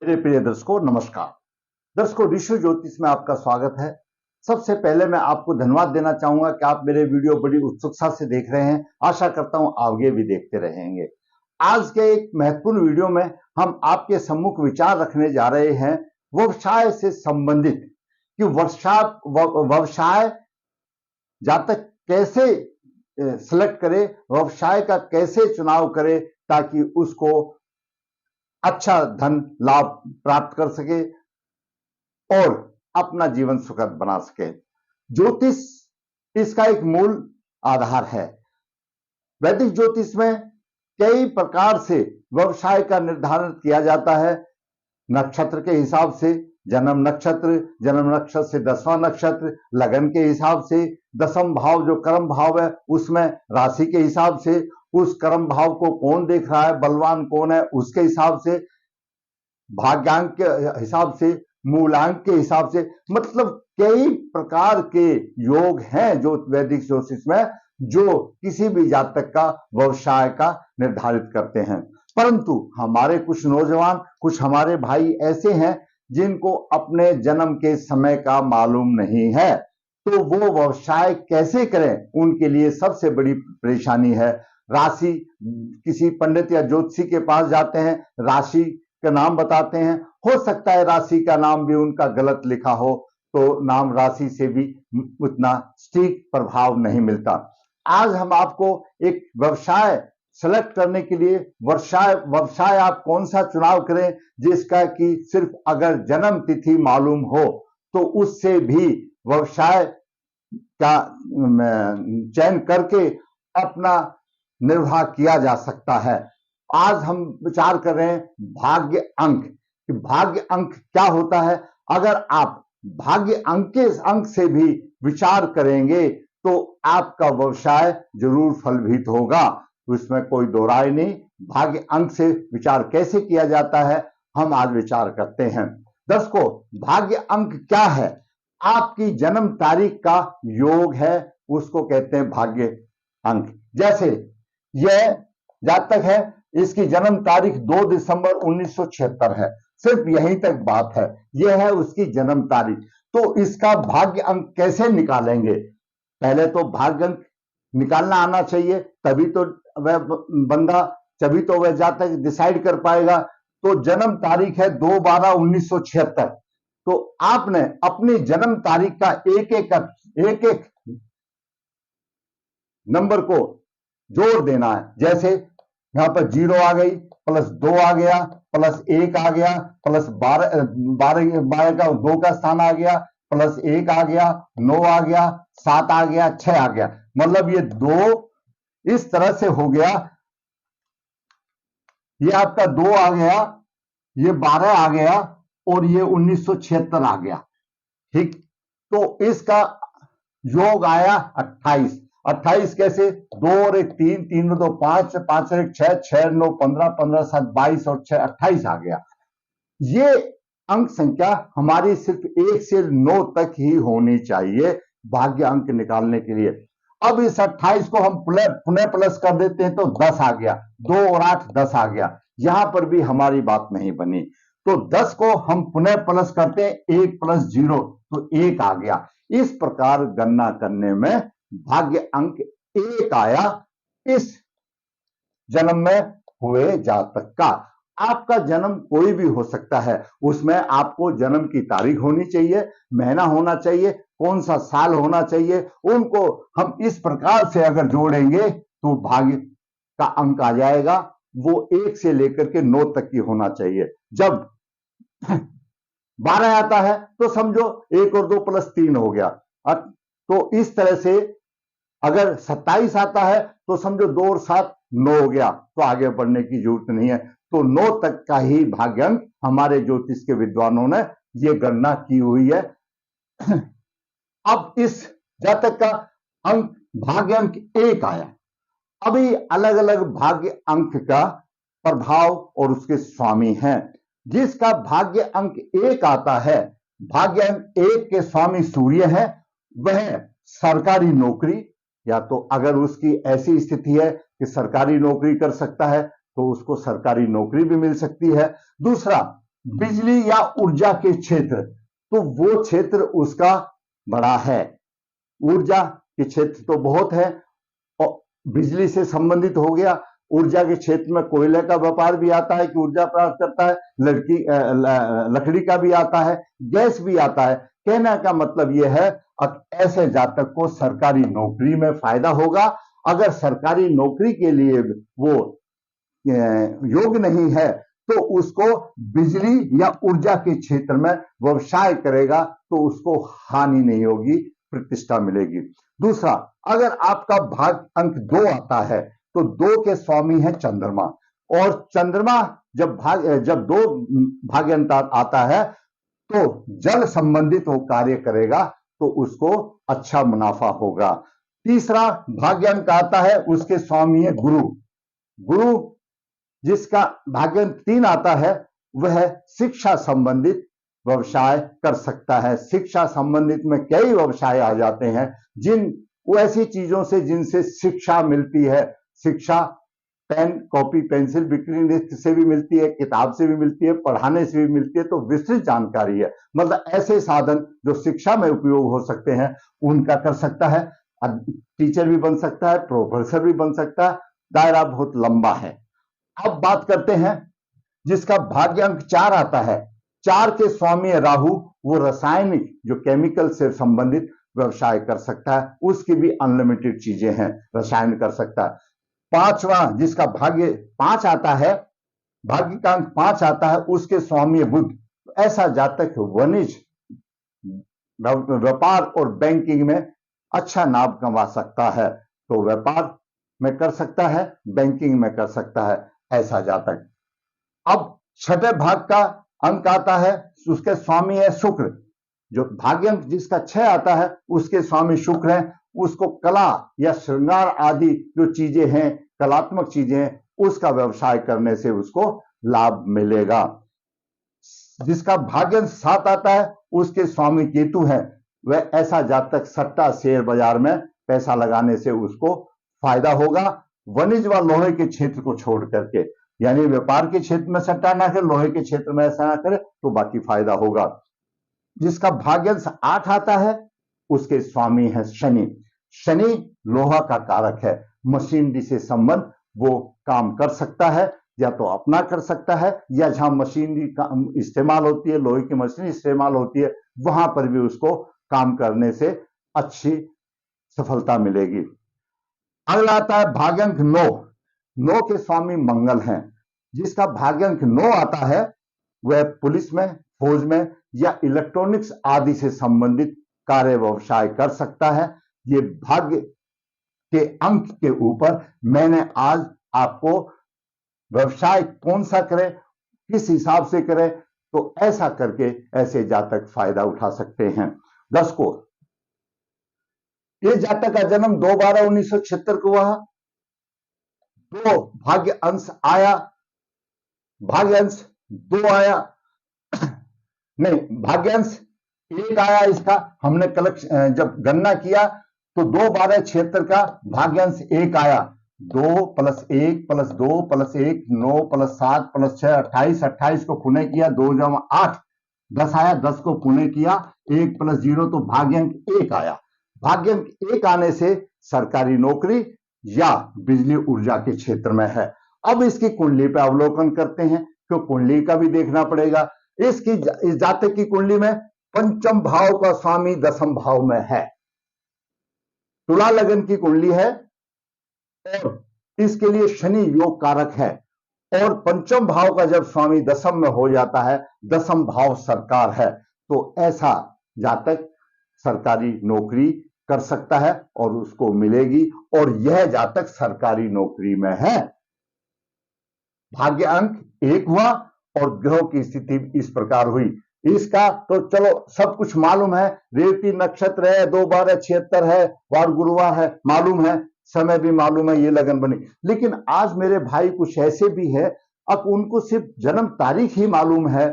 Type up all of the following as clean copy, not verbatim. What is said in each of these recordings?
मेरे प्रिय दर्शकों, नमस्कार। दर्शकों, ऋषि ज्योतिष में आपका स्वागत है। सबसे पहले मैं आपको धन्यवाद देना चाहूंगा कि आप मेरे वीडियो बड़ी उत्सुकता से देख रहे हैं। आशा करता हूं आगे भी देखते रहेंगे। आज के एक महत्वपूर्ण वीडियो में हम आपके सम्मुख विचार रखने जा रहे हैं व्यवसाय से संबंधित कि व्यवसाय जातक कैसे सिलेक्ट करे, व्यवसाय का कैसे चुनाव करे ताकि उसको अच्छा धन लाभ प्राप्त कर सके और अपना जीवन सुखद बना सके। ज्योतिष इसका एक मूल आधार है। वैदिक ज्योतिष में कई प्रकार से व्यवसाय का निर्धारण किया जाता है। नक्षत्र के हिसाब से जन्म नक्षत्र से 10वां नक्षत्र, लगन के हिसाब से 10वां भाव जो कर्म भाव है उसमें राशि के हिसाब से, उस कर्म भाव को कौन देख रहा है, बलवान कौन है उसके हिसाब से, भाग्यांक के हिसाब से, मूलांक के हिसाब से, मतलब कई प्रकार के योग हैं जो वैदिक ज्योतिष में जो किसी भी जातक का व्यवसाय का निर्धारित करते हैं। परंतु हमारे कुछ नौजवान, कुछ हमारे भाई ऐसे हैं जिनको अपने जन्म के समय का मालूम नहीं है, तो वो व्यवसाय कैसे करें, उनके लिए सबसे बड़ी परेशानी है। राशि, किसी पंडित या ज्योतिषी के पास जाते हैं, राशि का नाम बताते हैं, हो सकता है राशि का नाम भी उनका गलत लिखा हो, तो नाम राशि से भी उतना ठीक प्रभाव नहीं मिलता। आज हम आपको एक व्यवसाय सेलेक्ट करने के लिए व्यवसाय आप कौन सा चुनाव करें जिसका कि सिर्फ अगर जन्म तिथि मालूम हो तो उससे भी व्यवसाय का चयन करके अपना निर्वाह किया जा सकता है। आज हम विचार कर रहे हैं भाग्य अंक कि भाग्य अंक क्या होता है। अगर आप भाग्य अंक से भी विचार करेंगे तो आपका व्यवसाय जरूर फलभूत होगा, उसमें कोई दो राय नहीं। भाग्य अंक से विचार कैसे किया जाता है हम आज विचार करते हैं। दर्शकों, भाग्य अंक क्या है? आपकी जन्म तारीख का योग है, उसको कहते हैं भाग्य अंक। जैसे यह जातक है, इसकी जन्म तारीख 2 दिसंबर 1976 है, सिर्फ यहीं तक बात है, यह है उसकी जन्म तारीख। तो इसका भाग्य अंक कैसे निकालेंगे? पहले तो भाग्य अंक निकालना आना चाहिए, तभी तो वह जातक डिसाइड कर पाएगा। तो जन्म तारीख है 2/12/1976। तो आपने अपनी जन्म तारीख का एक एक नंबर को जोड़ देना है। जैसे यहां पर 0 आ गई, +2 आ गया, +1 आ गया, +12 का 2 का स्थान आ गया, +1 आ गया, 9 आ गया, 7 आ गया, 6 आ गया। मतलब ये 2 इस तरह से हो गया, ये आपका 2 आ गया, ये 12 आ गया और ये 1976 आ गया। ठीक, तो इसका योग आया 28। 28 कैसे? 2 और 1 3, 3 और 2 5, 5 और 1 6, 6 और 9 15, 15 और 7 22 और 6 28 आ गया। ये अंक संख्या हमारी सिर्फ 1 से 9 तक ही होनी चाहिए भाग्य अंक निकालने के लिए। अब इस 28 को हम पुनः प्लस कर देते हैं तो 10 आ गया, 2 और 8 10 आ गया। यहां पर भी हमारी बात नहीं बनी, तो 10 को हम पुनः प्लस करते हैं, 1 + 0 तो 1 आ गया। इस प्रकार गणना करने में भाग्य अंक 1 आया इस जन्म में हुए जातक का। आपका जन्म कोई भी हो सकता है, उसमें आपको जन्म की तारीख होनी चाहिए, महीना होना चाहिए, कौन सा साल होना चाहिए, उनको हम इस प्रकार से अगर जोड़ेंगे तो भाग्य का अंक आ जाएगा। वो 1 से लेकर के 9 तक की होना चाहिए। जब 12 आता है तो समझो 1 और 2 + 3 हो गया। तो इस तरह से अगर 27 आता है तो समझो 2 और 7 9 हो गया, तो आगे बढ़ने की जरूरत नहीं है। तो 9 तक का ही भाग्यांक हमारे ज्योतिष के विद्वानों ने यह गणना की हुई है। अब इस जातक का अंक भाग्य अंक 1 आया। अभी अलग अलग भाग्य अंक का प्रभाव और उसके स्वामी हैं। जिसका भाग्य अंक 1 आता है, भाग्य अंक 1 के स्वामी सूर्य है, वह सरकारी नौकरी, या तो अगर उसकी ऐसी स्थिति है कि सरकारी नौकरी कर सकता है तो उसको सरकारी नौकरी भी मिल सकती है। दूसरा, बिजली या ऊर्जा के क्षेत्र, तो वो क्षेत्र उसका बड़ा है। ऊर्जा के क्षेत्र तो बहुत है और बिजली से संबंधित हो गया। ऊर्जा के क्षेत्र में कोयले का व्यापार भी आता है कि ऊर्जा प्राप्त करता है, लकड़ी का भी आता है, गैस भी आता है। कहने का मतलब यह है ऐसे जातक को सरकारी नौकरी में फायदा होगा। अगर सरकारी नौकरी के लिए वो योग्य नहीं है तो उसको बिजली या ऊर्जा के क्षेत्र में व्यवसाय करेगा तो उसको हानि नहीं होगी, प्रतिष्ठा मिलेगी। दूसरा, अगर आपका भाग अंक 2 आता है तो 2 के स्वामी है चंद्रमा, और चंद्रमा जब 2 भाग्यांक आता है तो जल संबंधित वो कार्य करेगा तो उसको अच्छा मुनाफा होगा। तीसरा भाग्यांक आता है, उसके स्वामी है गुरु। गुरु जिसका भाग्यांक 3 आता है वह शिक्षा संबंधित व्यवसाय कर सकता है। शिक्षा संबंधित में कई व्यवसाय आ जाते हैं वो ऐसी चीजों से जिनसे शिक्षा मिलती है। शिक्षा पेन, कॉपी, पेंसिल बिक्री से भी मिलती है, किताब से भी मिलती है, पढ़ाने से भी मिलती है, तो विस्तृत जानकारी है। मतलब ऐसे साधन जो शिक्षा में उपयोग हो सकते हैं उनका कर सकता है। टीचर भी बन सकता है, प्रोफेसर भी बन सकता है, दायरा बहुत लंबा है। अब बात करते हैं जिसका भाग्यांक 4 आता है। 4 के स्वामी राहु, वो रासायनिक जो केमिकल से संबंधित व्यवसाय कर सकता है, उसकी भी अनलिमिटेड चीजें हैं, रसायन कर सकता है। पांचवा जिसका भाग्य 5 आता है, भाग्य का अंक 5 आता है, उसके स्वामी बुध। ऐसा जातक वाणिज्य, व्यापार और बैंकिंग में अच्छा लाभ कमा सकता है। तो व्यापार में कर सकता है, बैंकिंग में कर सकता है ऐसा जातक। अब छठे भाग का अंक आता है, उसके स्वामी है शुक्र। जो भाग्यांक जिसका 6 आता है उसके स्वामी शुक्र हैं। उसको कला या श्रृंगार आदि जो चीजें हैं, कलात्मक चीजें हैं, उसका व्यवसाय करने से उसको लाभ मिलेगा। जिसका भाग्यांक 7 आता है उसके स्वामी केतु हैं। वह ऐसा जातक सट्टा शेयर बाजार में पैसा लगाने से उसको फायदा होगा। वाणिज्य व लोहे के क्षेत्र को छोड़ करके, यानी व्यापार के क्षेत्र में सट्टा ना करे, लोहे के क्षेत्र में ऐसा ना करे तो बाकी फायदा होगा। जिसका भाग्यांश 8 आता है उसके स्वामी है शनि। शनि लोहा का कारक है, मशीनरी से संबंध वो काम कर सकता है, या तो अपना कर सकता है या जहां मशीनरी का इस्तेमाल होती है, लोहे की मशीनरी इस्तेमाल होती है, वहां पर भी उसको काम करने से अच्छी सफलता मिलेगी। अगला आता है भाग्यांक 9। 9 के स्वामी मंगल हैं। जिसका भाग्यांक 9 आता है वह पुलिस में, फौज में या इलेक्ट्रॉनिक्स आदि से संबंधित कार्य व्यवसाय कर सकता है। ये भाग्य के अंक के ऊपर मैंने आज आपको व्यवसाय कौन सा करें, किस हिसाब से करें, तो ऐसा करके ऐसे जातक फायदा उठा सकते हैं। दर्शकों, इस जातक का जन्म 2/12/1976 को हुआ। 2 भाग्य अंश आया, भाग्य अंश 2 आया, नहीं भाग्यांश 1 आया। इसका हमने जब गणना किया तो 2/12/76 का भाग्यांश 1 आया। 2 + 1 + 2 + 1 9 + 7 + 6 28। 28 को पुणे किया, 2 × 8 10 आया। 10 को पुणे किया, 1 + 0 तो भाग्यांक 1 आया। भाग्यांक 1 आने से सरकारी नौकरी या बिजली ऊर्जा के क्षेत्र में है। अब इसकी कुंडली पे अवलोकन करते हैं, क्यों कुंडली का भी देखना पड़ेगा। इस जातक की कुंडली में पंचम भाव का स्वामी 10वें भाव में है। तुला लगन की कुंडली है और इसके लिए शनि योग कारक है, और पंचम भाव का जब स्वामी 10वें में हो जाता है, 10वां भाव सरकार है, तो ऐसा जातक सरकारी नौकरी कर सकता है और उसको मिलेगी, और यह जातक सरकारी नौकरी में है। भाग्य अंक 1 हुआ और ग्रहों की स्थिति इस प्रकार हुई। इसका तो चलो सब कुछ मालूम है, रेवती नक्षत्र है, 2/12/76 है, वार गुरुवार है, मालूम है, समय भी मालूम है, ये लगन बनी। लेकिन आज मेरे भाई कुछ ऐसे भी है, अब उनको सिर्फ जन्म तारीख ही मालूम है,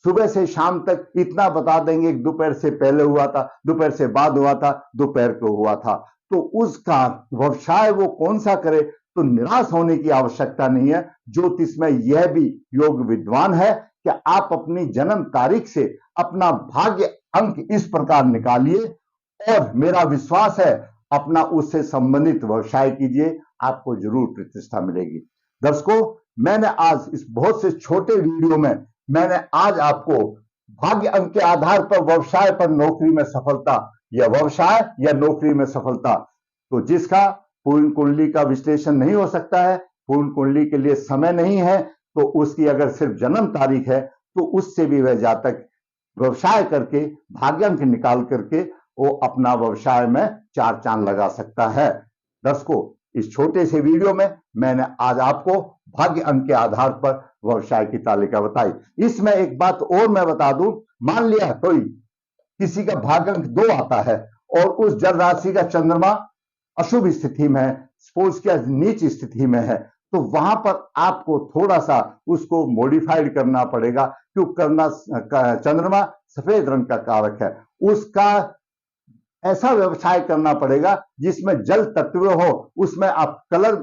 सुबह से शाम तक इतना बता देंगे, दोपहर से पहले हुआ था, दोपहर से बाद हुआ था, दोपहर को हुआ था, तो उसका व्यवसाय वो कौन सा करे। तो निराश होने की आवश्यकता नहीं है। ज्योतिष में यह भी योग विद्वान है कि आप अपनी जन्म तारीख से अपना भाग्य अंक इस प्रकार निकालिए और मेरा विश्वास है अपना उससे संबंधित व्यवसाय कीजिए, आपको जरूर प्रतिष्ठा मिलेगी। दर्शकों, मैंने आज इस बहुत से छोटे वीडियो में मैंने आज आपको भाग्य अंक के आधार पर व्यवसाय पर नौकरी में सफलता या व्यवसाय या नौकरी में सफलता, तो जिसका पूर्ण कुंडली का विश्लेषण नहीं हो सकता है, पूर्ण कुंडली के लिए समय नहीं है, तो उसकी अगर सिर्फ जन्म तारीख है तो उससे भी वह जातक व्यवसाय करके भाग्यांक निकाल करके वो अपना व्यवसाय में चार चांद लगा सकता है। दर्शकों, इस छोटे से वीडियो में मैंने आज आपको भाग्य अंक के आधार पर व्यवसाय की तालिका बताई। इसमें एक बात और मैं बता दूं, मान लिया कोई किसी का भाग्य अंक 2 आता है और उस जल राशि का चंद्रमा अशुभ स्थिति में है, सपोज क्या नीच स्थिति में है, तो वहां पर आपको थोड़ा सा उसको मॉडिफाइड करना पड़ेगा। क्यों करना? चंद्रमा सफेद रंग का कारक है, उसका ऐसा व्यवसाय करना पड़ेगा जिसमें जल तत्व हो, उसमें आप कलर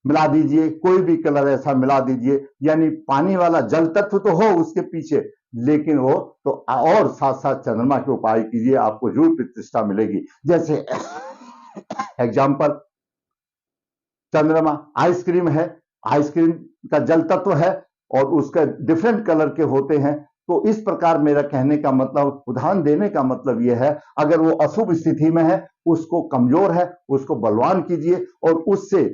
मिला दीजिए, कोई भी कलर ऐसा मिला दीजिए, यानी पानी वाला जल तत्व तो हो उसके पीछे, लेकिन वो तो और साथ साथ चंद्रमा के उपाय कीजिए, आपको जरूर प्रतिष्ठा मिलेगी। जैसे एग्जाम्पल, चंद्रमा आइसक्रीम है, आइसक्रीम का जल तत्व है और उसका डिफरेंट कलर के होते हैं, तो इस प्रकार मेरा कहने का मतलब, उदाहरण देने का मतलब यह है, अगर वो अशुभ स्थिति में है, उसको कमजोर है, उसको बलवान कीजिए और उससे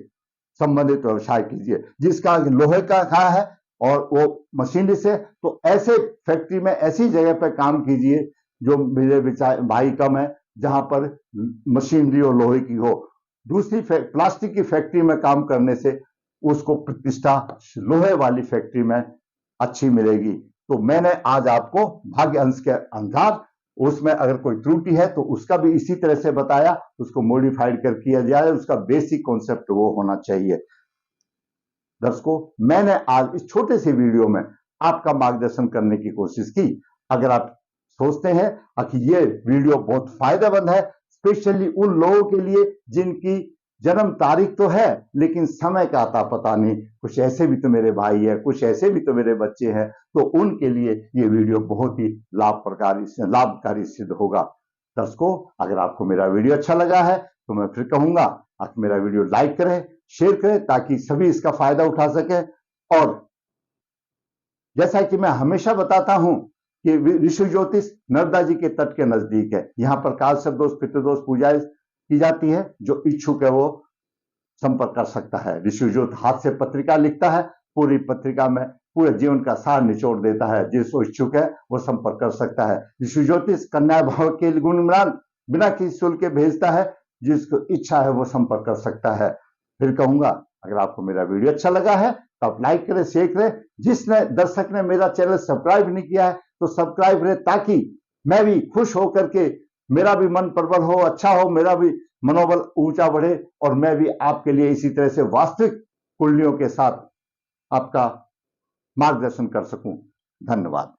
संबंधित व्यवसाय कीजिए। जिसका लोहे का खा है और वो मशीनरी से, तो ऐसे फैक्ट्री में ऐसी जगह पर काम कीजिए जो मेरे भाई कम है, जहां पर मशीनरी और लोहे की हो। दूसरी प्लास्टिक की फैक्ट्री में काम करने से उसको प्रतिष्ठा लोहे वाली फैक्ट्री में अच्छी मिलेगी। तो मैंने आज आपको भाग्य अंश के अनुसार, उसमें अगर कोई त्रुटि है तो उसका भी इसी तरह से बताया, उसको मॉडिफाइड कर किया जाए, उसका बेसिक कॉन्सेप्ट वो होना चाहिए। दर्शकों, मैंने आज इस छोटे से वीडियो में आपका मार्गदर्शन करने की कोशिश की। अगर आप सोचते हैं कि ये वीडियो बहुत फायदेमंद है, स्पेशली उन लोगों के लिए जिनकी जन्म तारीख तो है लेकिन समय का आता पता नहीं, कुछ ऐसे भी तो मेरे भाई है, कुछ ऐसे भी तो मेरे बच्चे हैं, तो उनके लिए ये वीडियो बहुत ही लाभकारी सिद्ध होगा। दर्शकों, अगर आपको मेरा वीडियो अच्छा लगा है तो मैं फिर कहूंगा आप मेरा वीडियो लाइक करें, शेयर करें, ताकि सभी इसका फायदा उठा सकें। और जैसा कि मैं हमेशा बताता हूं कि ऋषि ज्योतिष नर्मदा जी के तट के नजदीक है, यहाँ पर काल सर्पदोष पितृदोष पूजा की जाती है। जो इच्छुक है वो संपर्क कर सकता है। ऋषि ज्योतिष हाथ से पत्रिका लिखता है, पूरी पत्रिका में पूरे जीवन का सार निचोड़ देता है। जिसको इच्छुक है वो संपर्क कर सकता है। ऋषि ज्योतिष कन्या भाव के गुणमान बिना किसी शुल्क के भेजता है, जिसको इच्छा है वो संपर्क कर सकता है। फिर कहूंगा, अगर आपको मेरा वीडियो अच्छा लगा है तो आप लाइक करें, शेयर करें। जिसने दर्शक ने मेरा चैनल सब्सक्राइब नहीं किया है तो सब्सक्राइब करें, ताकि मैं भी खुश होकर के, मेरा भी मन प्रबल हो, अच्छा हो, मेरा भी मनोबल ऊंचा बढ़े और मैं भी आपके लिए इसी तरह से वास्तविक कुंडलियों के साथ आपका मार्गदर्शन कर सकूं। धन्यवाद।